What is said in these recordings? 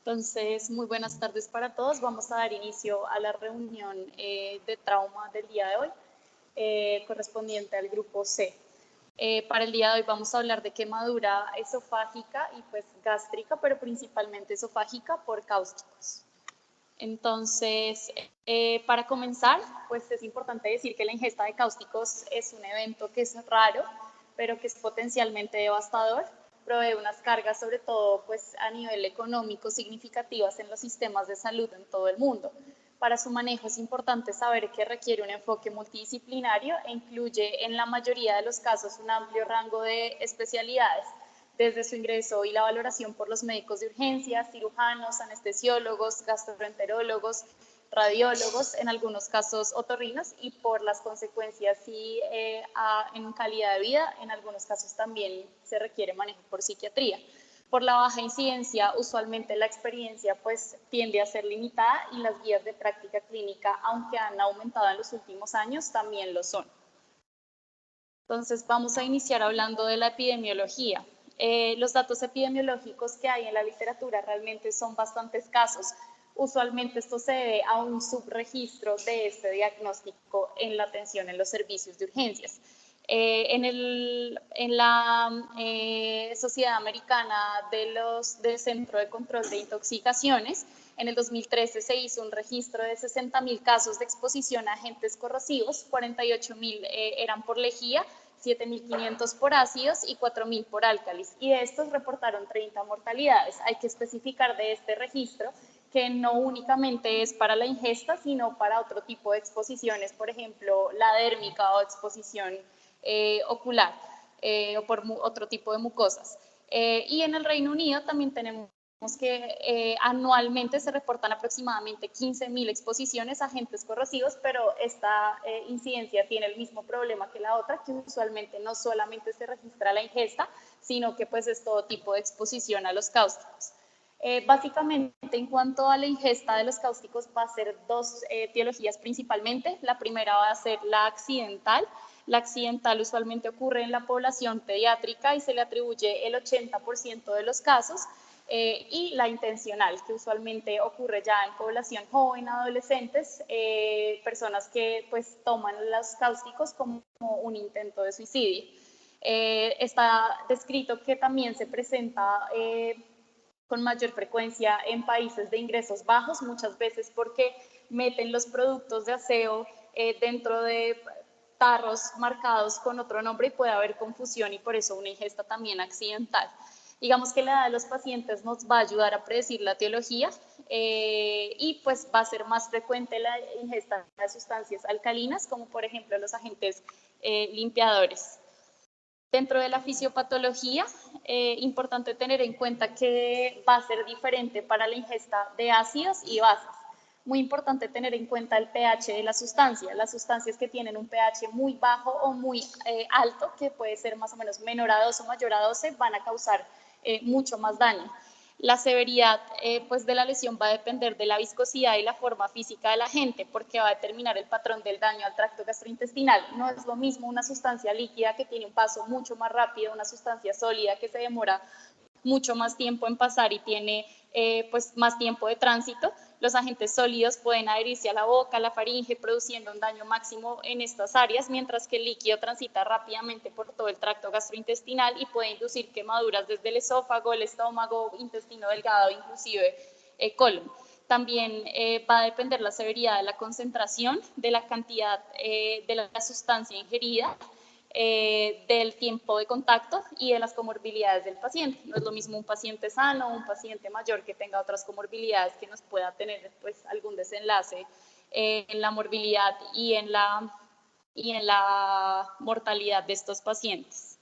Entonces, muy buenas tardes para todos. Vamos a dar inicio a la reunión de trauma del día de hoy, correspondiente al grupo C. Para el día de hoy vamos a hablar de quemadura esofágica y pues gástrica, pero principalmente esofágica por cáusticos. Entonces, para comenzar, pues es importante decir que la ingesta de cáusticos es un evento que es raro, pero que es potencialmente devastador. Provee unas cargas, sobre todo pues, a nivel económico, significativas en los sistemas de salud en todo el mundo. Para su manejo es importante saber que requiere un enfoque multidisciplinario e incluye en la mayoría de los casos un amplio rango de especialidades, desde su ingreso y la valoración por los médicos de urgencia, cirujanos, anestesiólogos, gastroenterólogos, radiólogos, en algunos casos otorrinos, y por las consecuencias en calidad de vida, en algunos casos también se requiere manejo por psiquiatría. Por la baja incidencia, usualmente la experiencia pues tiende a ser limitada y las guías de práctica clínica, aunque han aumentado en los últimos años, también lo son. Entonces vamos a iniciar hablando de la epidemiología. Los datos epidemiológicos que hay en la literatura realmente son bastante escasos. Usualmente esto se debe a un subregistro de este diagnóstico en la atención en los servicios de urgencias. En la Sociedad Americana del Centro de Control de Intoxicaciones, en el 2013 se hizo un registro de 60.000 casos de exposición a agentes corrosivos, 48.000 eran por lejía, 7.500 por ácidos y 4.000 por álcalis, y de estos reportaron 30 mortalidades. Hay que especificar de este registro que no únicamente es para la ingesta, sino para otro tipo de exposiciones, por ejemplo, la dérmica o exposición ocular o por otro tipo de mucosas. Y en el Reino Unido también tenemos que anualmente se reportan aproximadamente 15.000 exposiciones a agentes corrosivos, pero esta incidencia tiene el mismo problema que la otra, que usualmente no solamente se registra la ingesta, sino que pues es todo tipo de exposición a los cáusticos. Básicamente, en cuanto a la ingesta de los cáusticos, va a ser dos etiologías principalmente. La primera va a ser la accidental. La accidental usualmente ocurre en la población pediátrica y se le atribuye el 80% de los casos. Y la intencional, que usualmente ocurre ya en población joven, adolescentes, personas que pues toman los cáusticos como un intento de suicidio. Está descrito que también se presenta con mayor frecuencia en países de ingresos bajos, muchas veces porque meten los productos de aseo dentro de tarros marcados con otro nombre y puede haber confusión y por eso una ingesta también accidental. Digamos que la edad de los pacientes nos va a ayudar a predecir la etiología y pues va a ser más frecuente la ingesta de sustancias alcalinas, como por ejemplo los agentes limpiadores. Dentro de la fisiopatología, importante tener en cuenta que va a ser diferente para la ingesta de ácidos y bases. Muy importante tener en cuenta el pH de la sustancia. Las sustancias que tienen un pH muy bajo o muy alto, que puede ser más o menos menor a 2 o mayor a 12, van a causar mucho más daño. La severidad pues de la lesión va a depender de la viscosidad y la forma física del agente, porque va a determinar el patrón del daño al tracto gastrointestinal. No es lo mismo una sustancia líquida que tiene un paso mucho más rápido, una sustancia sólida que se demora mucho más tiempo en pasar y tiene pues más tiempo de tránsito. Los agentes sólidos pueden adherirse a la boca, a la faringe, produciendo un daño máximo en estas áreas, mientras que el líquido transita rápidamente por todo el tracto gastrointestinal y puede inducir quemaduras desde el esófago, el estómago, intestino delgado, inclusive colon. También va a depender la severidad de la concentración, de la cantidad de la sustancia ingerida, del tiempo de contacto y de las comorbilidades del paciente. No es lo mismo un paciente sano o un paciente mayor que tenga otras comorbilidades que nos pueda tener pues, algún desenlace en la morbilidad y en la mortalidad de estos pacientes.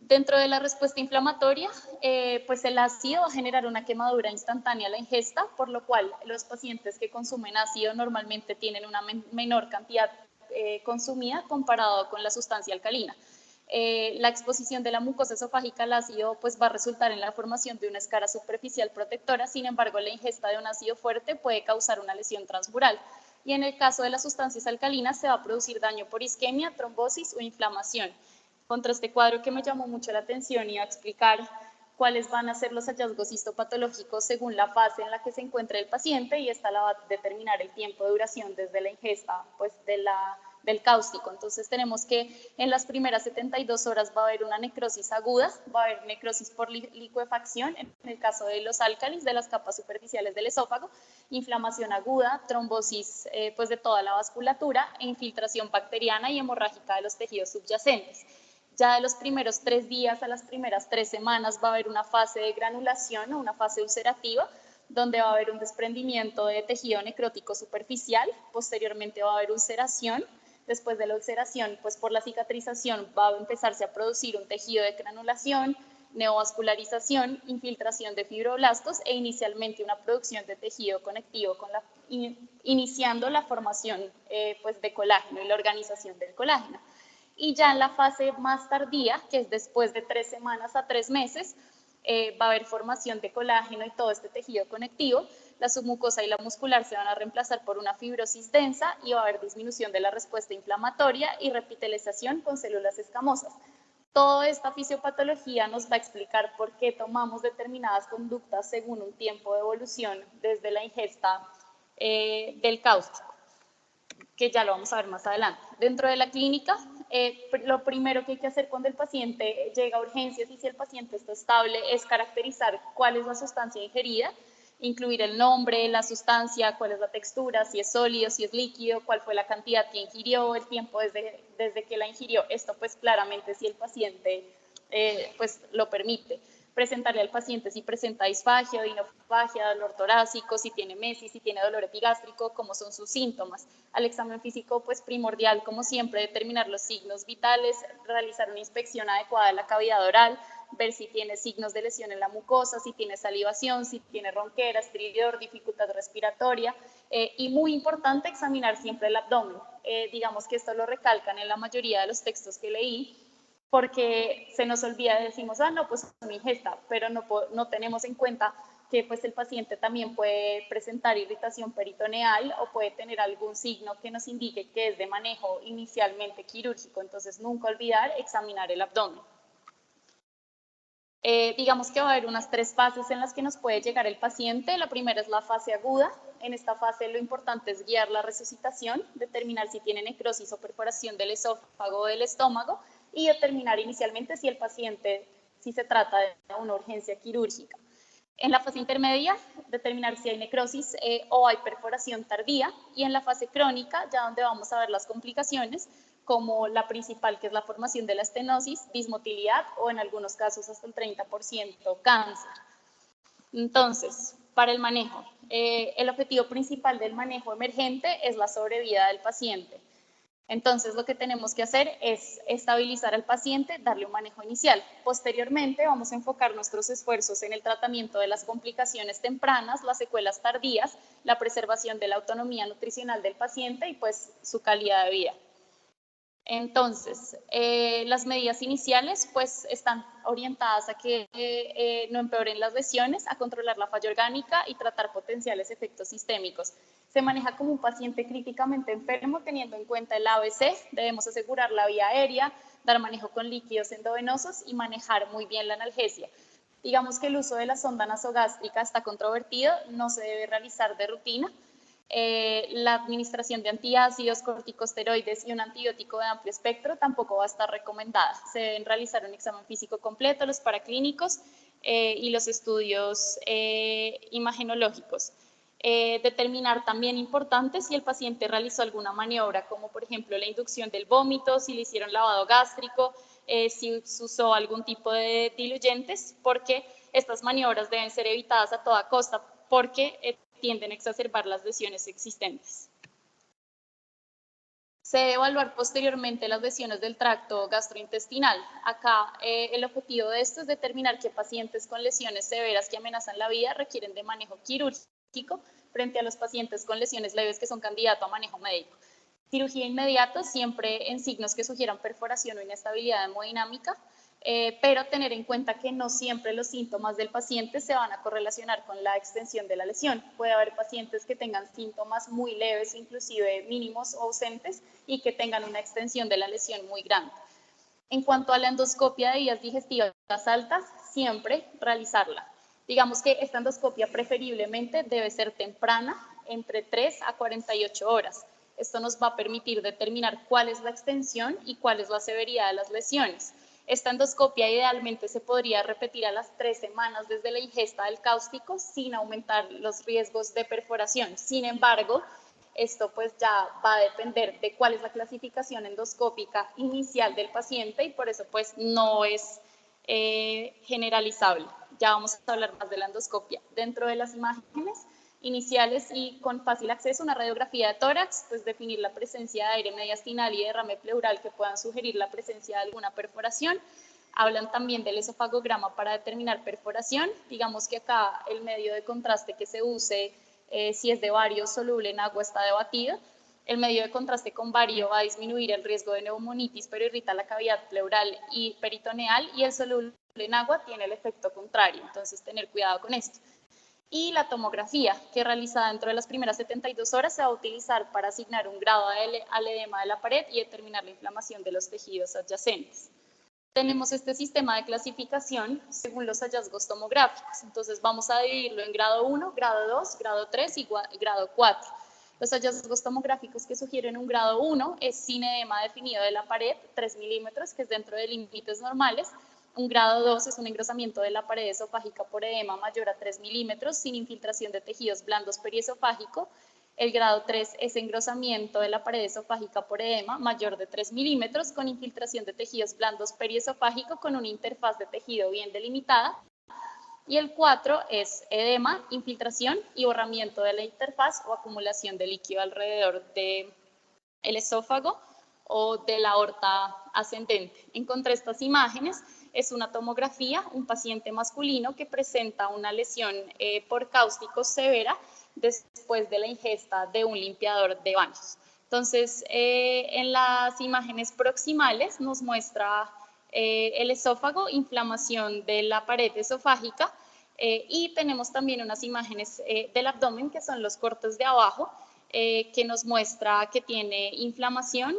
Dentro de la respuesta inflamatoria, pues el ácido va a generar una quemadura instantánea a la ingesta, por lo cual los pacientes que consumen ácido normalmente tienen una menor cantidad consumida comparado con la sustancia alcalina. La exposición de la mucosa esofágica al ácido pues, va a resultar en la formación de una escara superficial protectora, sin embargo la ingesta de un ácido fuerte puede causar una lesión transmural. Y en el caso de las sustancias alcalinas se va a producir daño por isquemia, trombosis o inflamación. Contra este cuadro que me llamó mucho la atención y a explicar cuáles van a ser los hallazgos histopatológicos según la fase en la que se encuentra el paciente, y esta la va a determinar el tiempo de duración desde la ingesta pues, del cáustico. Entonces tenemos que en las primeras 72 horas va a haber una necrosis aguda, va a haber necrosis por licuefacción, en el caso de los álcalis de las capas superficiales del esófago, inflamación aguda, trombosis pues de toda la vasculatura e infiltración bacteriana y hemorrágica de los tejidos subyacentes. Ya de los primeros 3 días a las primeras 3 semanas va a haber una fase de granulación o una fase ulcerativa, donde va a haber un desprendimiento de tejido necrótico superficial, posteriormente va a haber ulceración. Después de la ulceración, pues por la cicatrización va a empezarse a producir un tejido de granulación, neovascularización, infiltración de fibroblastos e inicialmente una producción de tejido conectivo, iniciando la formación pues de colágeno y la organización del colágeno. Y ya en la fase más tardía, que es después de 3 semanas a 3 meses, va a haber formación de colágeno y todo este tejido conectivo. La submucosa y la muscular se van a reemplazar por una fibrosis densa y va a haber disminución de la respuesta inflamatoria y repitelización con células escamosas. Toda esta fisiopatología nos va a explicar por qué tomamos determinadas conductas según un tiempo de evolución desde la ingesta del cáustico, que ya lo vamos a ver más adelante. Dentro de la clínica, lo primero que hay que hacer cuando el paciente llega a urgencias y si el paciente está estable es caracterizar cuál es la sustancia ingerida, incluir el nombre, la sustancia, cuál es la textura, si es sólido, si es líquido, cuál fue la cantidad que ingirió, el tiempo desde que la ingirió. Esto pues claramente si el paciente pues lo permite. Presentarle al paciente si presenta disfagia, odinofagia, dolor torácico, si tiene mesis, si tiene dolor epigástrico, cómo son sus síntomas. Al examen físico, pues primordial, como siempre, determinar los signos vitales, realizar una inspección adecuada de la cavidad oral, ver si tiene signos de lesión en la mucosa, si tiene salivación, si tiene ronquera, estridor, dificultad respiratoria, y muy importante, examinar siempre el abdomen. Digamos que esto lo recalcan en la mayoría de los textos que leí, porque se nos olvida, decimos, no, pues una ingesta, pero no tenemos en cuenta que pues el paciente también puede presentar irritación peritoneal o puede tener algún signo que nos indique que es de manejo inicialmente quirúrgico. Entonces, nunca olvidar examinar el abdomen. Digamos que va a haber unas 3 fases en las que nos puede llegar el paciente. La primera es la fase aguda. En esta fase lo importante es guiar la resucitación, determinar si tiene necrosis o perforación del esófago o del estómago y determinar inicialmente si el paciente, si se trata de una urgencia quirúrgica. En la fase intermedia, determinar si hay necrosis o hay perforación tardía, y en la fase crónica, ya donde vamos a ver las complicaciones, como la principal, que es la formación de la estenosis, dismotilidad o en algunos casos hasta el 30% cáncer. Entonces, para el manejo, el objetivo principal del manejo emergente es la sobrevida del paciente. Entonces, lo que tenemos que hacer es estabilizar al paciente, darle un manejo inicial. Posteriormente, vamos a enfocar nuestros esfuerzos en el tratamiento de las complicaciones tempranas, las secuelas tardías, la preservación de la autonomía nutricional del paciente y pues su calidad de vida. Entonces, las medidas iniciales pues están orientadas a que no empeoren las lesiones, a controlar la falla orgánica y tratar potenciales efectos sistémicos. Se maneja como un paciente críticamente enfermo teniendo en cuenta el ABC, debemos asegurar la vía aérea, dar manejo con líquidos endovenosos y manejar muy bien la analgesia. Digamos que el uso de la sonda nasogástrica está controvertido, no se debe realizar de rutina. La administración de antiácidos, corticosteroides y un antibiótico de amplio espectro tampoco va a estar recomendada. Se deben realizar un examen físico completo, los paraclínicos y los estudios imagenológicos. Determinar también importante si el paciente realizó alguna maniobra, como por ejemplo la inducción del vómito, si le hicieron lavado gástrico, si usó algún tipo de diluyentes, porque estas maniobras deben ser evitadas a toda costa, porque tienden a exacerbar las lesiones existentes. Se debe evaluar posteriormente las lesiones del tracto gastrointestinal. Acá el objetivo de esto es determinar qué pacientes con lesiones severas que amenazan la vida requieren de manejo quirúrgico frente a los pacientes con lesiones leves que son candidatos a manejo médico. Cirugía inmediata siempre en signos que sugieran perforación o inestabilidad hemodinámica, pero tener en cuenta que no siempre los síntomas del paciente se van a correlacionar con la extensión de la lesión. Puede haber pacientes que tengan síntomas muy leves, inclusive mínimos o ausentes, y que tengan una extensión de la lesión muy grande. En cuanto a la endoscopia de vías digestivas altas, siempre realizarla. Digamos que esta endoscopia preferiblemente debe ser temprana, entre 3 a 48 horas. Esto nos va a permitir determinar cuál es la extensión y cuál es la severidad de las lesiones. Esta endoscopia idealmente se podría repetir a las 3 semanas desde la ingesta del cáustico sin aumentar los riesgos de perforación. Sin embargo, esto pues ya va a depender de cuál es la clasificación endoscópica inicial del paciente y por eso pues no es generalizable. Ya vamos a hablar más de la endoscopia. Dentro de las imágenes iniciales y con fácil acceso, una radiografía de tórax, pues definir la presencia de aire mediastinal y derrame pleural que puedan sugerir la presencia de alguna perforación. Hablan también del esofagograma para determinar perforación. Digamos que acá el medio de contraste que se use, si es de bario soluble en agua, está debatido. El medio de contraste con bario va a disminuir el riesgo de neumonitis, pero irrita la cavidad pleural y peritoneal, y el soluble en agua tiene el efecto contrario, entonces tener cuidado con esto. Y la tomografía, que realizada dentro de las primeras 72 horas se va a utilizar para asignar un grado al edema de la pared y determinar la inflamación de los tejidos adyacentes. Tenemos este sistema de clasificación según los hallazgos tomográficos. Entonces vamos a dividirlo en grado 1, grado 2, grado 3 y grado 4. Los hallazgos tomográficos que sugieren un grado 1 es sin edema definido de la pared, 3 milímetros, que es dentro de límites normales. Un grado 2 es un engrosamiento de la pared esofágica por edema mayor a 3 milímetros sin infiltración de tejidos blandos periesofágico. El grado 3 es engrosamiento de la pared esofágica por edema mayor de 3 milímetros con infiltración de tejidos blandos periesofágico con una interfaz de tejido bien delimitada. Y el 4 es edema, infiltración y borramiento de la interfaz o acumulación de líquido alrededor del esófago o de la aorta ascendente. Encontré estas imágenes. Es una tomografía, un paciente masculino que presenta una lesión por cáusticos severa después de la ingesta de un limpiador de baños. Entonces, en las imágenes proximales nos muestra el esófago, inflamación de la pared esofágica y tenemos también unas imágenes del abdomen que son los cortes de abajo que nos muestra que tiene inflamación,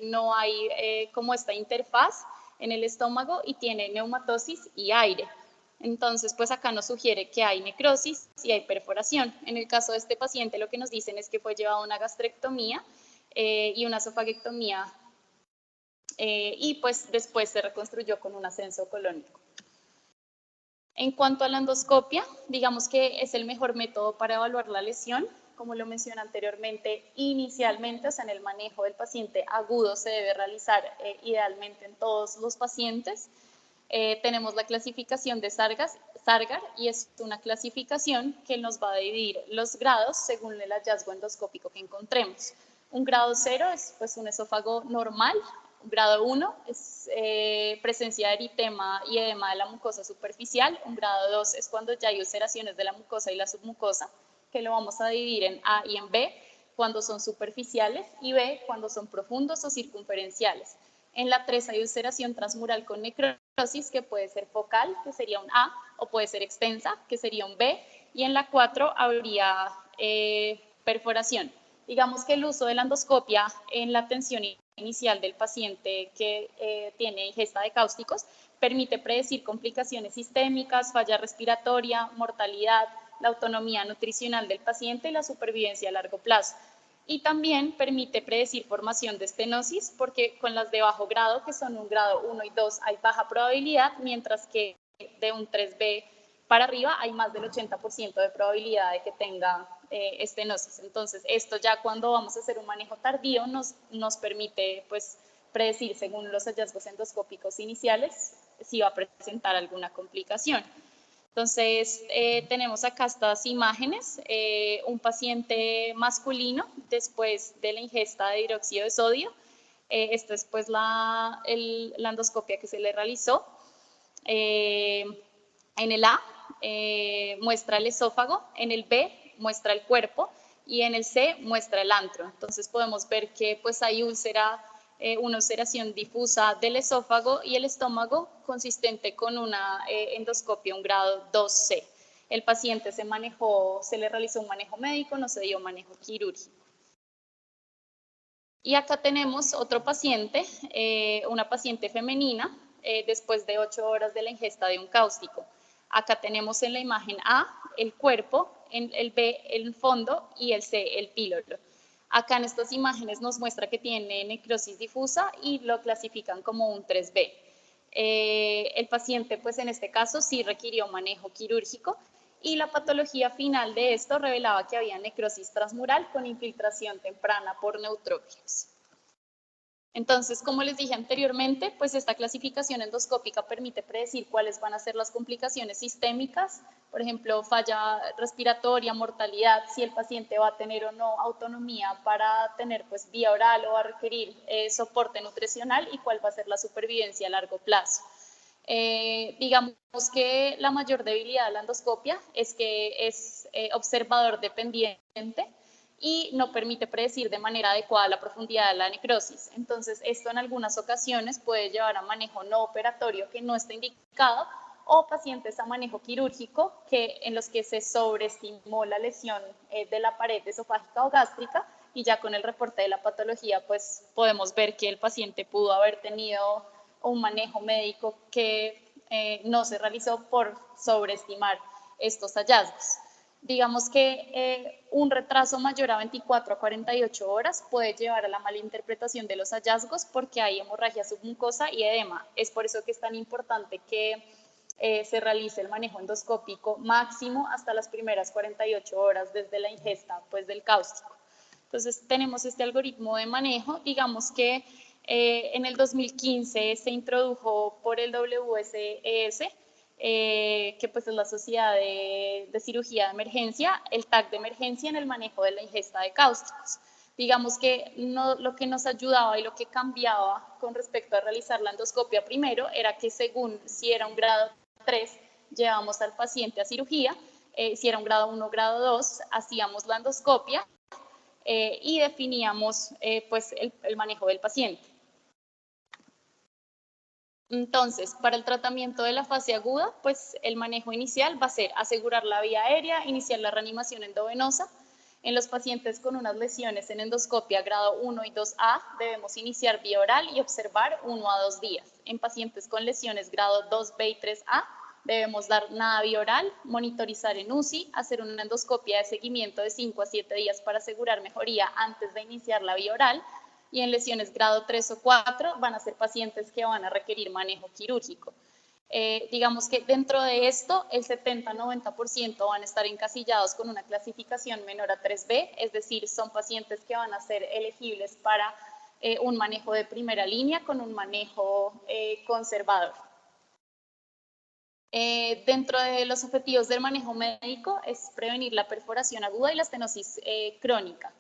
no hay como esta interfaz en el estómago y tiene neumatosis y aire. Entonces, pues acá nos sugiere que hay necrosis y hay perforación. En el caso de este paciente lo que nos dicen es que fue llevado a una gastrectomía y una esofagectomía y pues después se reconstruyó con un ascenso colónico. En cuanto a la endoscopia, digamos que es el mejor método para evaluar la lesión. Como lo mencioné anteriormente, inicialmente, o sea, en el manejo del paciente agudo se debe realizar idealmente en todos los pacientes. Tenemos la clasificación de Sargar y es una clasificación que nos va a dividir los grados según el hallazgo endoscópico que encontremos. Un grado 0 es pues, un esófago normal. Un grado 1 es presencia de eritema y edema de la mucosa superficial. Un grado 2 es cuando ya hay ulceraciones de la mucosa y la submucosa, que lo vamos a dividir en A y en B, cuando son superficiales, y B, cuando son profundos o circunferenciales. En la 3 hay ulceración transmural con necrosis, que puede ser focal, que sería un A, o puede ser extensa, que sería un B, y en la 4 habría perforación. Digamos que el uso de la endoscopia en la atención inicial del paciente que tiene ingesta de cáusticos permite predecir complicaciones sistémicas, falla respiratoria, mortalidad, la autonomía nutricional del paciente y la supervivencia a largo plazo. Y también permite predecir formación de estenosis, porque con las de bajo grado, que son un grado 1 y 2, hay baja probabilidad, mientras que de un 3B para arriba hay más del 80% de probabilidad de que tenga estenosis. Entonces, esto ya cuando vamos a hacer un manejo tardío nos permite pues, predecir, según los hallazgos endoscópicos iniciales, si va a presentar alguna complicación. Entonces, tenemos acá estas imágenes, un paciente masculino después de la ingesta de hidróxido de sodio. Esta es pues la endoscopia que se le realizó. En el A muestra el esófago, en el B muestra el cuerpo y en el C muestra el antro. Entonces podemos ver que pues hay úlcera, una ulceración difusa del esófago y el estómago consistente con una endoscopia, un grado 2C. El paciente se le realizó un manejo médico, no se dio manejo quirúrgico. Y acá tenemos otro paciente, una paciente femenina después de 8 horas de la ingesta de un cáustico. Acá tenemos en la imagen A el cuerpo, el B el fondo y el C el píloro. Acá en estas imágenes nos muestra que tiene necrosis difusa y lo clasifican como un 3B. El paciente, pues en este caso, sí requirió manejo quirúrgico y la patología final de esto revelaba que había necrosis transmural con infiltración temprana por neutrófilos. Entonces, como les dije anteriormente, pues esta clasificación endoscópica permite predecir cuáles van a ser las complicaciones sistémicas, por ejemplo, falla respiratoria, mortalidad, si el paciente va a tener o no autonomía para tener pues vía oral o va a requerir soporte nutricional y cuál va a ser la supervivencia a largo plazo. Digamos que la mayor debilidad de la endoscopia es que es observador dependiente y no permite predecir de manera adecuada la profundidad de la necrosis. Entonces, esto en algunas ocasiones puede llevar a manejo no operatorio que no está indicado o pacientes a manejo quirúrgico en los que se sobreestimó la lesión de la pared esofágica o gástrica y ya con el reporte de la patología pues podemos ver que el paciente pudo haber tenido un manejo médico que no se realizó por sobreestimar estos hallazgos. Digamos que un retraso mayor a 24 a 48 horas puede llevar a la malinterpretación de los hallazgos porque hay hemorragia submucosa y edema. Es por eso que es tan importante que se realice el manejo endoscópico máximo hasta las primeras 48 horas desde la ingesta pues, del cáustico. Entonces tenemos este algoritmo de manejo, digamos que en el 2015 se introdujo por el WSES, que pues es la Sociedad de Cirugía de Emergencia, el TAC de emergencia en el manejo de la ingesta de cáusticos. Digamos que lo que nos ayudaba y lo que cambiaba con respecto a realizar la endoscopia primero era que según si era un grado 3, llevamos al paciente a cirugía, si era un grado 1 o grado 2, hacíamos la endoscopia y definíamos pues el manejo del paciente. Entonces, para el tratamiento de la fase aguda, pues el manejo inicial va a ser asegurar la vía aérea, iniciar la reanimación endovenosa. En los pacientes con unas lesiones en endoscopia grado 1 y 2A debemos iniciar vía oral y observar 1 a 2 días. En pacientes con lesiones grado 2B y 3A debemos dar nada vía oral, monitorizar en UCI, hacer una endoscopia de seguimiento de 5 a 7 días para asegurar mejoría antes de iniciar la vía oral. Y en lesiones grado 3 o 4 van a ser pacientes que van a requerir manejo quirúrgico. Digamos que dentro de esto el 70-90% van a estar encasillados con una clasificación menor a 3B, es decir, son pacientes que van a ser elegibles para un manejo de primera línea con un manejo conservador. Dentro de los objetivos del manejo médico es prevenir la perforación aguda y la estenosis crónica.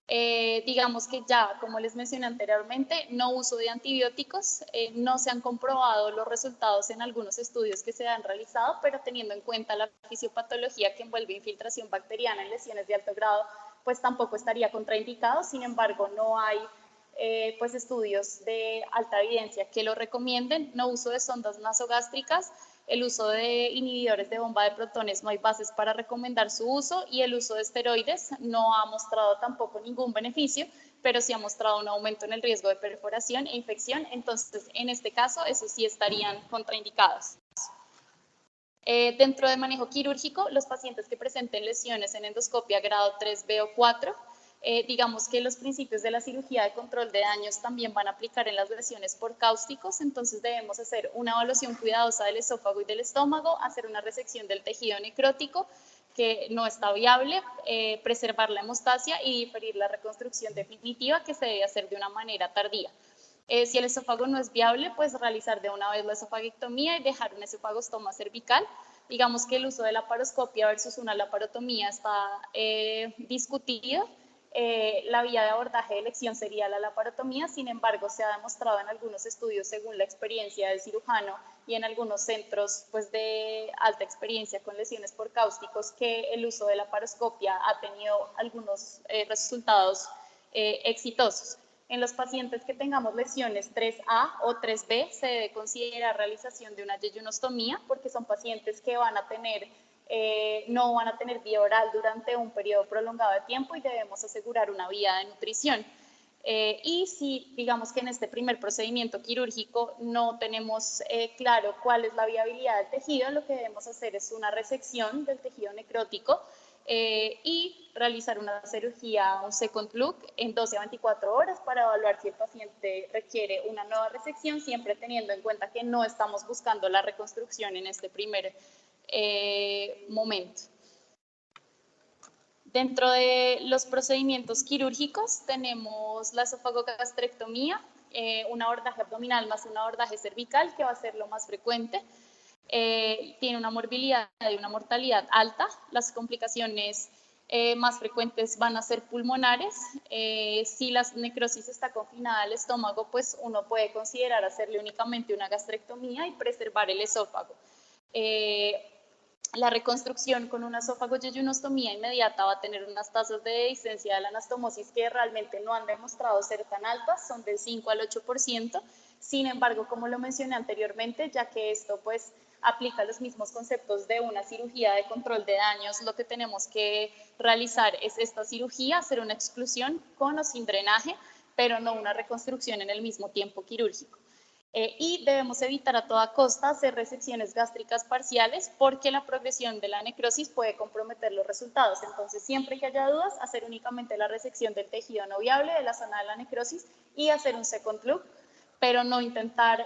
Digamos que ya, como les mencioné anteriormente, no uso de antibióticos, no se han comprobado los resultados en algunos estudios que se han realizado, pero teniendo en cuenta la fisiopatología que envuelve infiltración bacteriana en lesiones de alto grado, pues tampoco estaría contraindicado. Sin embargo, no hay pues estudios de alta evidencia que lo recomienden. No uso de sondas nasogástricas, el uso de inhibidores de bomba de protones no hay bases para recomendar su uso y el uso de esteroides no ha mostrado tampoco ningún beneficio, pero sí ha mostrado un aumento en el riesgo de perforación e infección. Entonces, en este caso, esos sí estarían contraindicados. Dentro del manejo quirúrgico, los pacientes que presenten lesiones en endoscopia grado 3B o 4, digamos que los principios de la cirugía de control de daños también van a aplicar en las lesiones por cáusticos, entonces debemos hacer una evaluación cuidadosa del esófago y del estómago, hacer una resección del tejido necrótico que no está viable, preservar la hemostasia y diferir la reconstrucción definitiva que se debe hacer de una manera tardía. Si el esófago no es viable, pues realizar de una vez la esofagectomía y dejar un esofagostoma cervical. Digamos que el uso de la laparoscopia versus una laparotomía está discutido. La vía de abordaje de elección sería la laparotomía, sin embargo, se ha demostrado en algunos estudios, según la experiencia del cirujano y en algunos centros pues, de alta experiencia con lesiones por cáusticos, que el uso de la laparoscopia ha tenido algunos resultados exitosos. En los pacientes que tengamos lesiones 3A o 3B se debe considerar realización de una yeyunostomía porque son pacientes que van a tener, no van a tener vía oral durante un periodo prolongado de tiempo y debemos asegurar una vía de nutrición. Y si digamos que en este primer procedimiento quirúrgico no tenemos claro cuál es la viabilidad del tejido, lo que debemos hacer es una resección del tejido necrótico y realizar una cirugía, un second look, en 12 a 24 horas para evaluar si el paciente requiere una nueva resección, siempre teniendo en cuenta que no estamos buscando la reconstrucción en este primer momento. Dentro de los procedimientos quirúrgicos tenemos la esofagogastrectomía, un abordaje abdominal más un abordaje cervical, que va a ser lo más frecuente. Tiene una morbilidad y una mortalidad alta. Las complicaciones más frecuentes van a ser pulmonares. Si la necrosis está confinada al estómago, pues uno puede considerar hacerle únicamente una gastrectomía y preservar el esófago. La reconstrucción con una esófago-yeyunostomía inmediata va a tener unas tasas de dehiscencia de la anastomosis que realmente no han demostrado ser tan altas, son del 5 al 8%. Sin embargo, como lo mencioné anteriormente, ya que esto pues aplica los mismos conceptos de una cirugía de control de daños, lo que tenemos que realizar es esta cirugía, hacer una exclusión con o sin drenaje, pero no una reconstrucción en el mismo tiempo quirúrgico. Y debemos evitar a toda costa hacer resecciones gástricas parciales porque la progresión de la necrosis puede comprometer los resultados. Entonces, siempre que haya dudas, hacer únicamente la resección del tejido no viable de la zona de la necrosis y hacer un second look, pero no intentar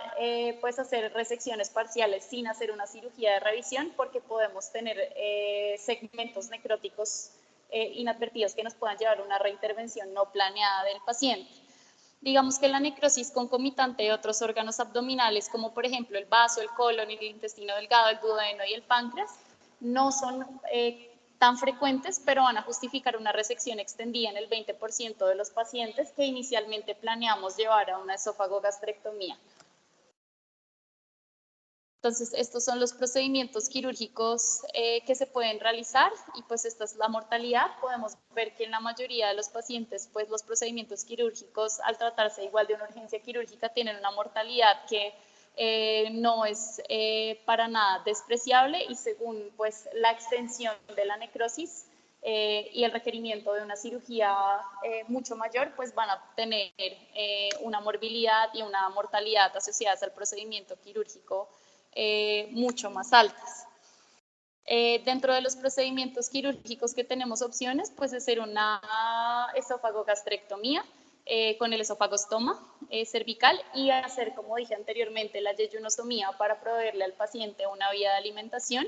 pues hacer resecciones parciales sin hacer una cirugía de revisión porque podemos tener segmentos necróticos inadvertidos que nos puedan llevar a una reintervención no planeada del paciente. Digamos que la necrosis concomitante de otros órganos abdominales, como por ejemplo el vaso, el colon, el intestino delgado, el duodeno y el páncreas, no son tan frecuentes, pero van a justificar una resección extendida en el 20% de los pacientes que inicialmente planeamos llevar a una esofagogastrectomía. Entonces, estos son los procedimientos quirúrgicos que se pueden realizar y pues esta es la mortalidad. Podemos ver que en la mayoría de los pacientes, pues los procedimientos quirúrgicos, al tratarse igual de una urgencia quirúrgica, tienen una mortalidad que no es para nada despreciable y según pues la extensión de la necrosis y el requerimiento de una cirugía mucho mayor, pues van a tener una morbilidad y una mortalidad asociadas al procedimiento quirúrgico mucho más altas. Dentro de los procedimientos quirúrgicos que tenemos opciones, pues hacer una esofagogastrectomía con el esofagostoma cervical y hacer, como dije anteriormente, la yeyunostomía para proveerle al paciente una vía de alimentación.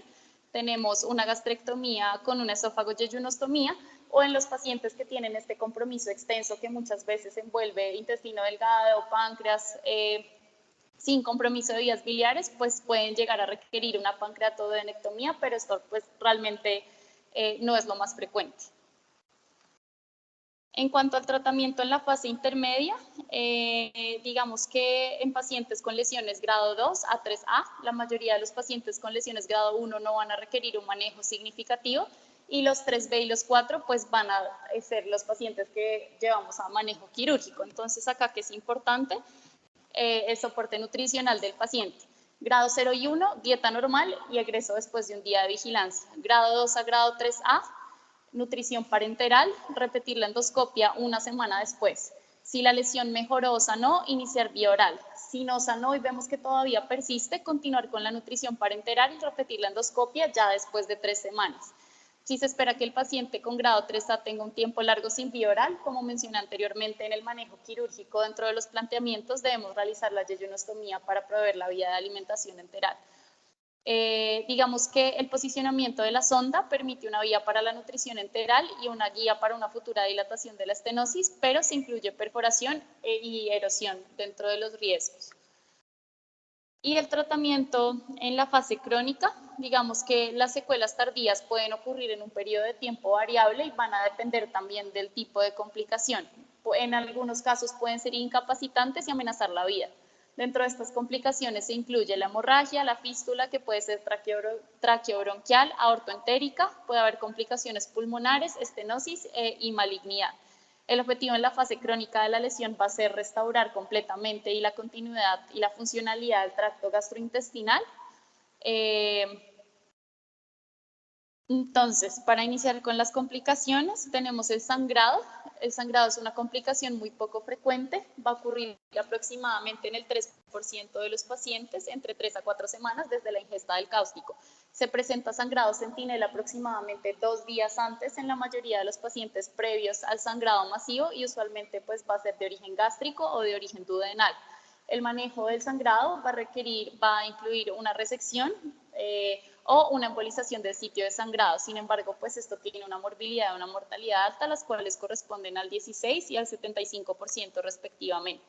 Tenemos una gastrectomía con una esófago-yeyunostomía o en los pacientes que tienen este compromiso extenso que muchas veces envuelve intestino delgado, páncreas, sin compromiso de vías biliares, pues pueden llegar a requerir una pancreatodenectomía, pero esto pues realmente no es lo más frecuente. En cuanto al tratamiento en la fase intermedia, digamos que en pacientes con lesiones grado 2 a 3A, la mayoría de los pacientes con lesiones grado 1 no van a requerir un manejo significativo y los 3B y los 4 pues van a ser los pacientes que llevamos a manejo quirúrgico. Entonces acá que es importante el soporte nutricional del paciente. Grado 0 y 1, dieta normal y egreso después de un día de vigilancia. Grado 2 a grado 3A, nutrición parenteral, repetir la endoscopia una semana después. Si la lesión mejoró o sanó, iniciar vía oral. Si no sanó y vemos que todavía persiste, continuar con la nutrición parenteral y repetir la endoscopia ya después de 3 semanas. Si se espera que el paciente con grado 3A tenga un tiempo largo sin vía oral, como mencioné anteriormente en el manejo quirúrgico, dentro de los planteamientos debemos realizar la yeyunostomía para proveer la vía de alimentación enteral. Digamos que el posicionamiento de la sonda permite una vía para la nutrición enteral y una guía para una futura dilatación de la estenosis, pero se incluye perforación y erosión dentro de los riesgos. Y el tratamiento en la fase crónica, digamos que las secuelas tardías pueden ocurrir en un periodo de tiempo variable y van a depender también del tipo de complicación. En algunos casos pueden ser incapacitantes y amenazar la vida. Dentro de estas complicaciones se incluye la hemorragia, la fístula, que puede ser traqueobronquial, aortoentérica, puede haber complicaciones pulmonares, estenosis y malignidad. El objetivo en la fase crónica de la lesión va a ser restaurar completamente y la continuidad y la funcionalidad del tracto gastrointestinal. Entonces, para iniciar con las complicaciones, tenemos el sangrado. El sangrado es una complicación muy poco frecuente, va a ocurrir aproximadamente en el 3% de los pacientes entre 3 a 4 semanas desde la ingesta del cáustico. Se presenta sangrado centinela aproximadamente 2 días antes en la mayoría de los pacientes previos al sangrado masivo y usualmente pues va a ser de origen gástrico o de origen duodenal. El manejo del sangrado va a incluir una resección o una embolización del sitio de sangrado. Sin embargo, pues esto tiene una morbilidad y una mortalidad alta, las cuales corresponden al 16 y al 75% respectivamente.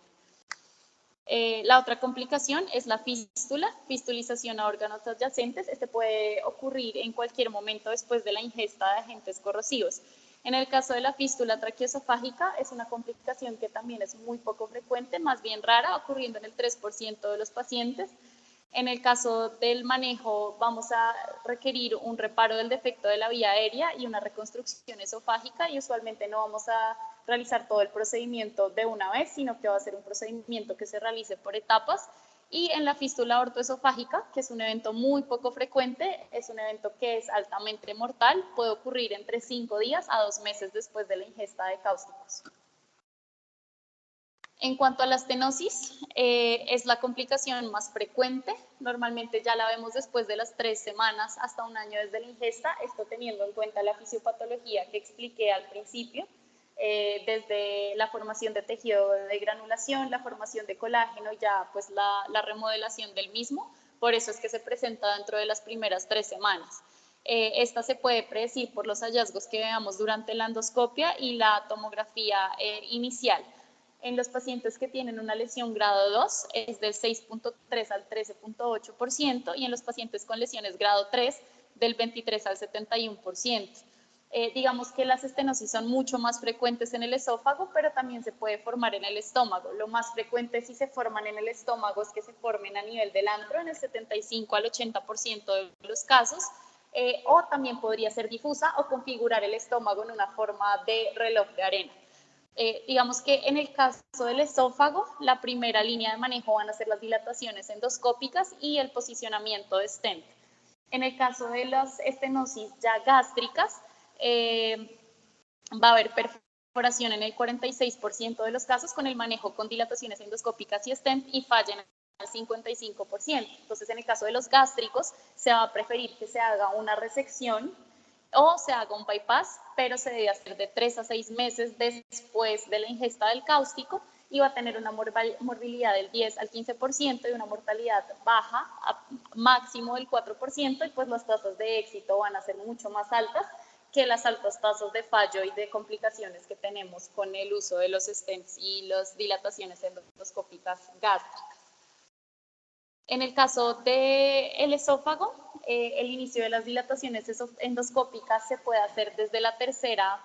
La otra complicación es la fístula, fistulización a órganos adyacentes. Este puede ocurrir en cualquier momento después de la ingesta de agentes corrosivos. En el caso de la fístula traqueoesofágica es una complicación que también es muy poco frecuente, más bien rara, ocurriendo en el 3% de los pacientes. En el caso del manejo vamos a requerir un reparo del defecto de la vía aérea y una reconstrucción esofágica y usualmente no vamos a realizar todo el procedimiento de una vez, sino que va a ser un procedimiento que se realice por etapas. Y en la fístula ortoesofágica, que es un evento muy poco frecuente, es un evento que es altamente mortal, puede ocurrir entre 5 días a 2 meses después de la ingesta de cáusticos. En cuanto a la estenosis, es la complicación más frecuente. Normalmente ya la vemos después de las 3 semanas hasta un año desde la ingesta, esto teniendo en cuenta la fisiopatología que expliqué al principio, desde la formación de tejido de granulación, la formación de colágeno, ya pues la remodelación del mismo. Por eso es que se presenta dentro de las primeras 3 semanas. Esta se puede predecir por los hallazgos que veamos durante la endoscopia y la tomografía inicial. En los pacientes que tienen una lesión grado 2 es del 6.3 al 13.8% y en los pacientes con lesiones grado 3 del 23 al 71%. Digamos que las estenosis son mucho más frecuentes en el esófago, pero también se puede formar en el estómago. Lo más frecuente si se forman en el estómago es que se formen a nivel del antro en el 75 al 80% de los casos, o también podría ser difusa o configurar el estómago en una forma de reloj de arena. Digamos que en el caso del esófago, la primera línea de manejo van a ser las dilataciones endoscópicas y el posicionamiento de stent. En el caso de las estenosis ya gástricas, va a haber perforación en el 46% de los casos con el manejo con dilataciones endoscópicas y stent y fallen al 55%. Entonces, en el caso de los gástricos, se va a preferir que se haga una resección o se haga un bypass, pero se debe hacer de 3 a 6 meses después de la ingesta del cáustico y va a tener una morbilidad del 10 al 15% y una mortalidad baja, a máximo del 4%, y pues las tasas de éxito van a ser mucho más altas que las altas tasas de fallo y de complicaciones que tenemos con el uso de los stents y las dilataciones endoscópicas gástricas. En el caso del esófago, el inicio de las dilataciones endoscópicas se puede hacer desde la tercera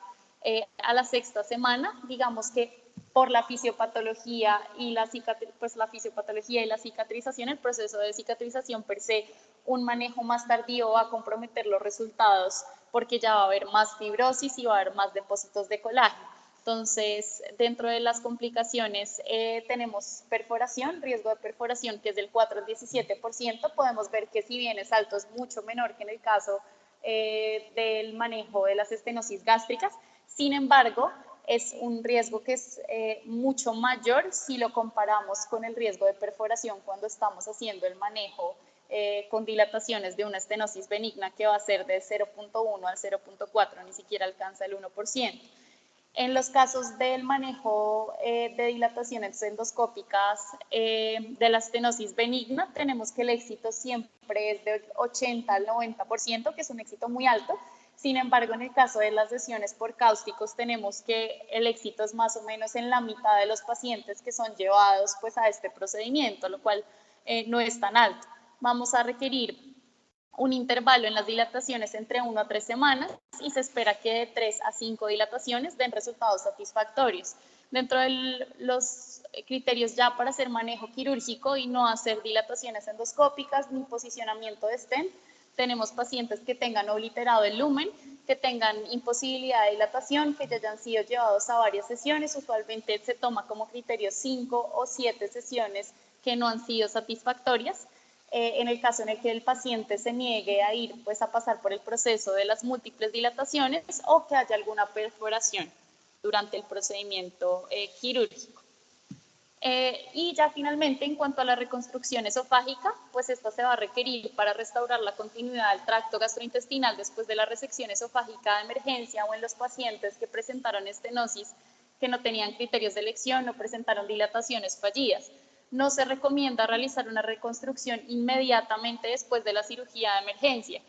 a la sexta semana. Digamos que por la fisiopatología y la cicatrización, el proceso de cicatrización per se, un manejo más tardío va a comprometer los resultados porque ya va a haber más fibrosis y va a haber más depósitos de colágeno. Entonces, dentro de las complicaciones tenemos perforación, riesgo de perforación que es del 4 al 17%. Podemos ver que si bien es alto, es mucho menor que en el caso del manejo de las estenosis gástricas. Sin embargo, es un riesgo que es mucho mayor si lo comparamos con el riesgo de perforación cuando estamos haciendo el manejo con dilataciones de una estenosis benigna que va a ser de 0.1 al 0.4, ni siquiera alcanza el 1%. En los casos del manejo de dilataciones endoscópicas de la estenosis benigna, tenemos que el éxito siempre es de 80 al 90%, que es un éxito muy alto. Sin embargo, en el caso de las lesiones por cáusticos, tenemos que el éxito es más o menos en la mitad de los pacientes que son llevados pues, a este procedimiento, lo cual no es tan alto. Vamos a requerir un intervalo en las dilataciones entre 1 a 3 semanas y se espera que de 3 a 5 dilataciones den resultados satisfactorios. Dentro de los criterios ya para hacer manejo quirúrgico y no hacer dilataciones endoscópicas ni posicionamiento de stent, tenemos pacientes que tengan obliterado el lumen, que tengan imposibilidad de dilatación, que ya hayan sido llevados a varias sesiones. Usualmente se toma como criterio 5 o 7 sesiones que no han sido satisfactorias. En el caso en el que el paciente se niegue a ir pues, a pasar por el proceso de las múltiples dilataciones o que haya alguna perforación durante el procedimiento quirúrgico. Y ya finalmente, en cuanto a la reconstrucción esofágica, pues esta se va a requerir para restaurar la continuidad del tracto gastrointestinal después de la resección esofágica de emergencia o en los pacientes que presentaron estenosis que no tenían criterios de elección o presentaron dilataciones fallidas. No se recomienda realizar una reconstrucción inmediatamente después de la cirugía de emergencia.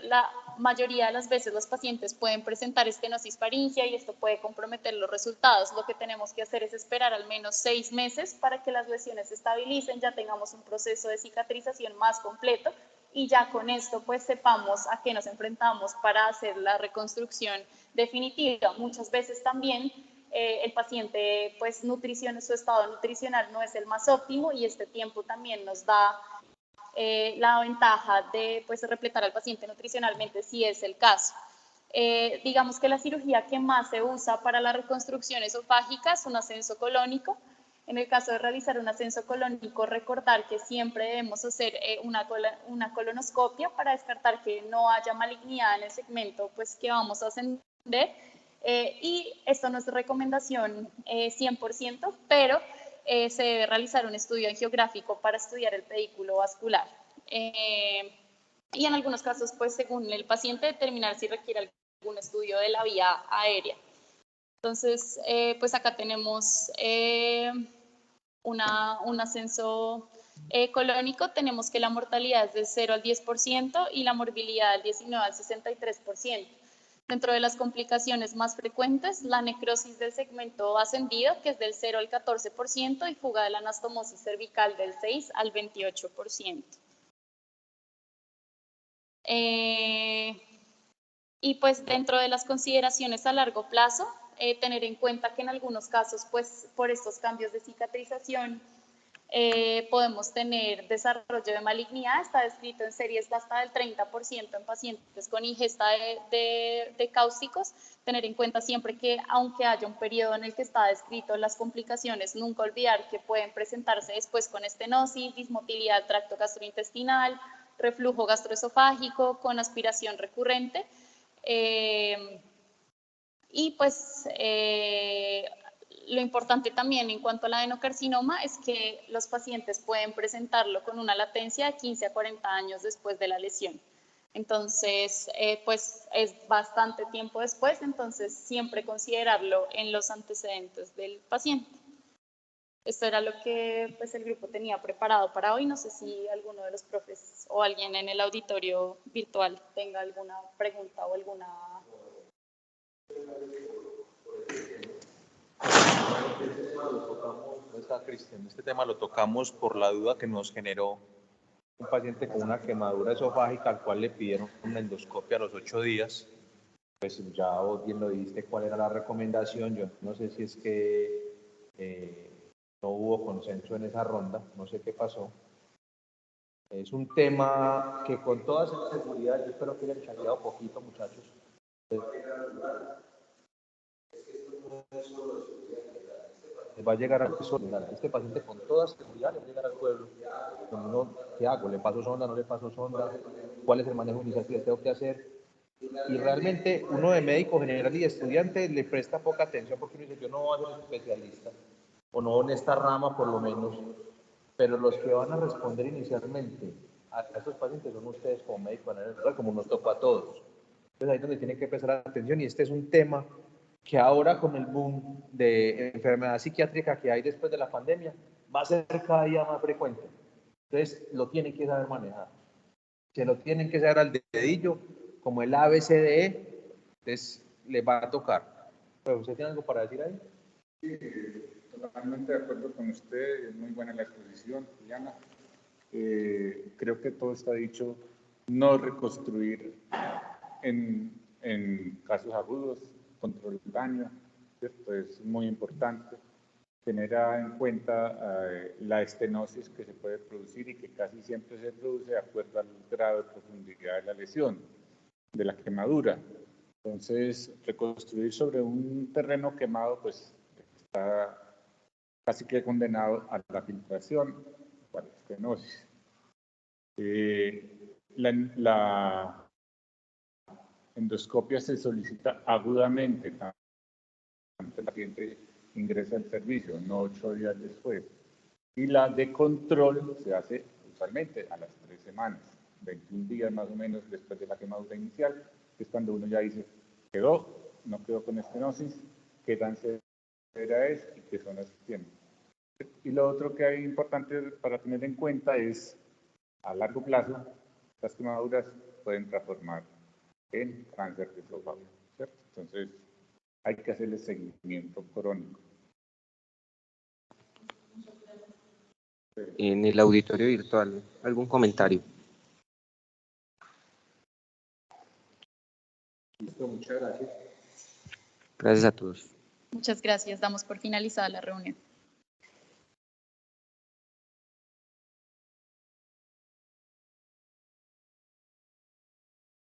La mayoría de las veces los pacientes pueden presentar estenosis faríngea y esto puede comprometer los resultados. Lo que tenemos que hacer es esperar al menos 6 meses para que las lesiones se estabilicen, ya tengamos un proceso de cicatrización más completo y ya con esto pues sepamos a qué nos enfrentamos para hacer la reconstrucción definitiva. Muchas veces también el paciente pues su estado nutricional no es el más óptimo y este tiempo también nos da la ventaja de pues, repletar al paciente nutricionalmente si es el caso. Digamos que la cirugía que más se usa para la reconstrucción esofágica es un ascenso colónico. En el caso de realizar un ascenso colónico, recordar que siempre debemos hacer una colonoscopia para descartar que no haya malignidad en el segmento pues, que vamos a ascender. Y esto no es recomendación 100%, pero se debe realizar un estudio angiográfico para estudiar el pedículo vascular. Y en algunos casos, pues según el paciente, determinar si requiere algún estudio de la vía aérea. Entonces, pues acá tenemos un ascenso colónico. Tenemos que la mortalidad es del 0 al 10% y la morbilidad del 19 al 63%. Dentro de las complicaciones más frecuentes, la necrosis del segmento ascendido, que es del 0 al 14%, y fuga de la anastomosis cervical del 6 al 28%. Y pues dentro de las consideraciones a largo plazo, tener en cuenta que en algunos casos, pues por estos cambios de cicatrización, podemos tener desarrollo de malignidad. Está descrito en series hasta del 30% en pacientes con ingesta de cáusticos. Tener en cuenta siempre que, aunque haya un periodo en el que está descrito las complicaciones, nunca olvidar que pueden presentarse después con estenosis, dismotilidad del tracto gastrointestinal, reflujo gastroesofágico con aspiración recurrente. Y pues lo importante también en cuanto al adenocarcinoma es que los pacientes pueden presentarlo con una latencia de 15 a 40 años después de la lesión. Entonces, pues es bastante tiempo después, entonces siempre considerarlo en los antecedentes del paciente. Esto era lo que pues, el grupo tenía preparado para hoy. No sé si alguno de los profes o alguien en el auditorio virtual tenga alguna pregunta o alguna... Este tema lo tocamos por la duda que nos generó un paciente con una quemadura esofágica al cual le pidieron una endoscopia a los 8 días. Pues ya vos bien lo dijiste cuál era la recomendación. Yo no sé si es que no hubo consenso en esa ronda, no sé qué pasó. Es un tema que con toda seguridad, yo espero que hayan cambiado poquito, muchachos. Va a llegar al soledad. Este paciente con toda seguridad le va a llegar al pueblo. ¿Qué hago? ¿Le paso sonda? ¿No le paso sonda? ¿Cuál es el manejo inicial que tengo que hacer? Y realmente uno de médico general y de estudiante le presta poca atención porque uno dice, yo no voy a ser especialista, o no en esta rama por lo menos, pero los que van a responder inicialmente a estos pacientes son ustedes como médicos general, como nos tocó a todos. Entonces ahí es donde tienen que prestar atención y este es un tema que ahora con el boom de enfermedad psiquiátrica que hay después de la pandemia va a ser cada día más frecuente. Entonces lo tienen que saber manejar. Se lo tienen que saber al dedillo, como el ABCDE, entonces les va a tocar. ¿Pero usted tiene algo para decir ahí? Sí, totalmente de acuerdo con usted, es muy buena la exposición, Diana. Creo que todo está dicho, no reconstruir en casos agudos, control del daño, ¿cierto? Es muy importante tener en cuenta la estenosis que se puede producir y que casi siempre se produce de acuerdo al grado de profundidad de la lesión, de la quemadura. Entonces, reconstruir sobre un terreno quemado, pues está casi que condenado a la filtración o a la estenosis. La endoscopia se solicita agudamente el paciente ingresa al servicio, no 8 días después. Y la de control se hace usualmente a las 3 semanas, 21 días más o menos después de la quemadura inicial, que es cuando uno ya dice, no quedó con estenosis, qué tan severa es y qué zonas tiene. Y lo otro que hay importante para tener en cuenta es, a largo plazo, las quemaduras pueden transformar en cáncer de esófago, ¿cierto? Entonces, hay que hacerle seguimiento crónico. En el auditorio virtual, ¿algún comentario? Listo, muchas gracias. Gracias a todos. Muchas gracias. Damos por finalizada la reunión.